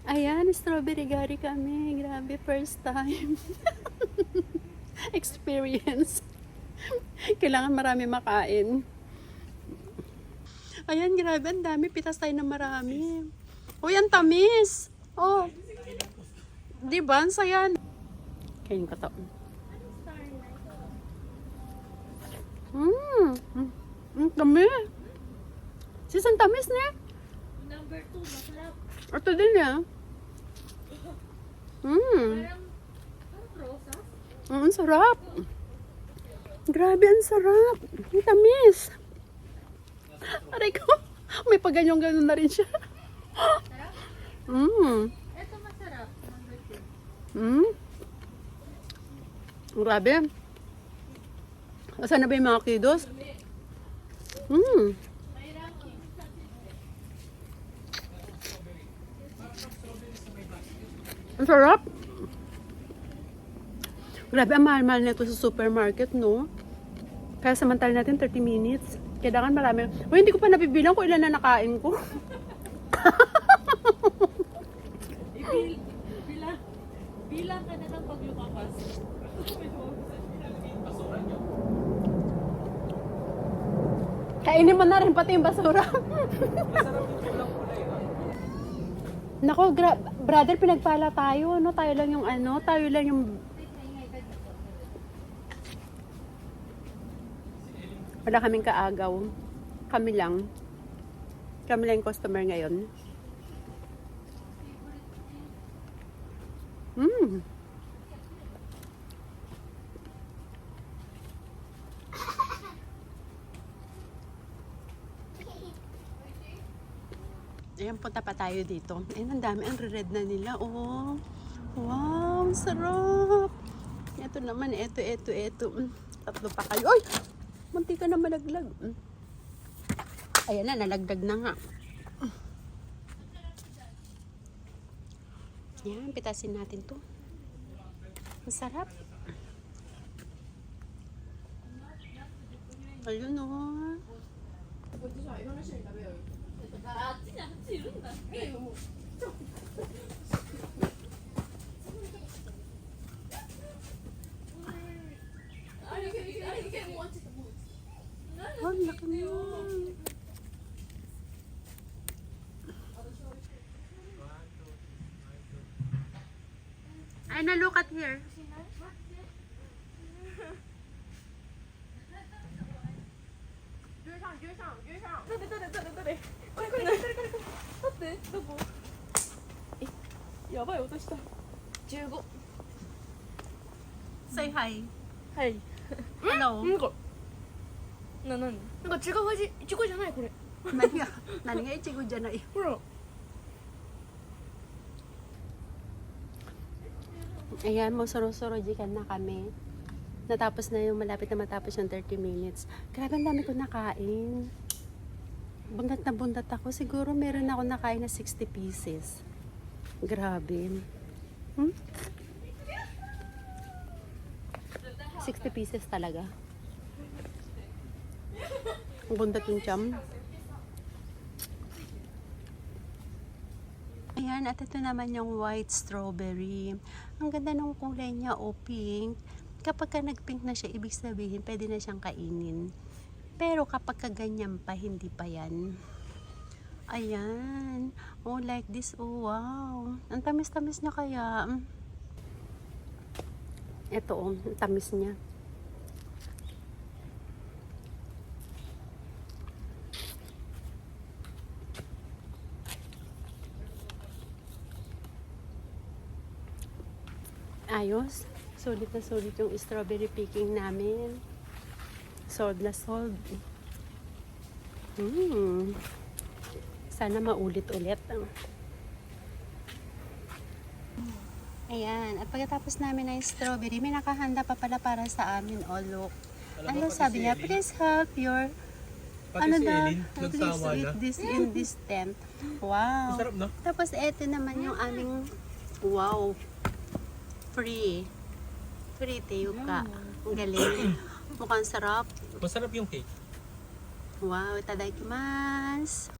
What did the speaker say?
Ayan, strawberry gari kami. Grabe, first time. Experience. Kailangan marami makain. Ayan, grabe, ang dami. Pitas tayo na marami. Uy, ang tamis. Oh. Diba? Ang saya. Kain ko to. Tamis. Sis, ang tamis na. Number 2, masarap. Ito din ah. Parang rosas. Ang sarap. Grabe, ang sarap. Ang tamis. Aray ko. May paganyong-ganyan na rin siya. Sarap? Ito masarap. Number 2. Grabe. Asan na ba yung mga kidos? Ang sarap. Grabe, ang mahal-mahal nito sa supermarket, no? Kaya samantala natin 30 minutes. Kailangan marami. Uy, hindi ko pa nabibilang kung ilan na nakain ko. Bilang ka na ng paglumakas. Kainin mo na rin pati yung basura. Nako, brother, pinagpala tayo. No? Tayo lang yung wala kaming kaagaw. Kami lang yung customer ngayon. Ayan, punta pa tayo dito. Ayan, ang dami. Ang red na nila. Oh. Wow, sarap. Ito naman. Ito. Tatlo pa kayo. Ay! Munti ka na malaglag. Ayan na, nalagdag na nga. Ayan, pitasin natin to. Ang sarap. Ayun oh. Oh, laki mo. Ay, na look at here. Say hi. はい。 Hello. なんかなんか違う味、いちごじゃないこれ。 Nani nga ichigo dyan na eh. ほら。 Ayan, musuro-suro-jikan na kami. Natapos na yung, malapit na matapos yung 30 minutes. Grabe, ang dami ko nakain. Bundat na bundat ako. Siguro meron ako nakain na 60 pieces. Grabe. 60 pieces talaga. Ang bundat yung cham. Ayan, at ito naman yung white strawberry. Ang ganda ng kulay niya, o pink. Kapag ka nag-pink na siya, ibig sabihin, pwede na siyang kainin. Pero kapag ka ganyan pa, hindi pa yan. Ayan. Oh, like this. Oh, wow. Ang tamis-tamis niya kaya. Ito, oh, ang tamis niya. Ayos. Sulit na sulit yung strawberry picking namin. Sold na sold. Sana maulit-ulit. Ayan. At pagkatapos namin ng strawberry, may nakahanda pa pala para sa amin. Oh, look. Ano sabi niya? Please help your please eat this in this tent. Wow. Masarap, no? Tapos eto naman yung aming wow. Free teyuka. Ang galing. Mukhang sarap. Masarap yung cake. Wow, itadakimasu.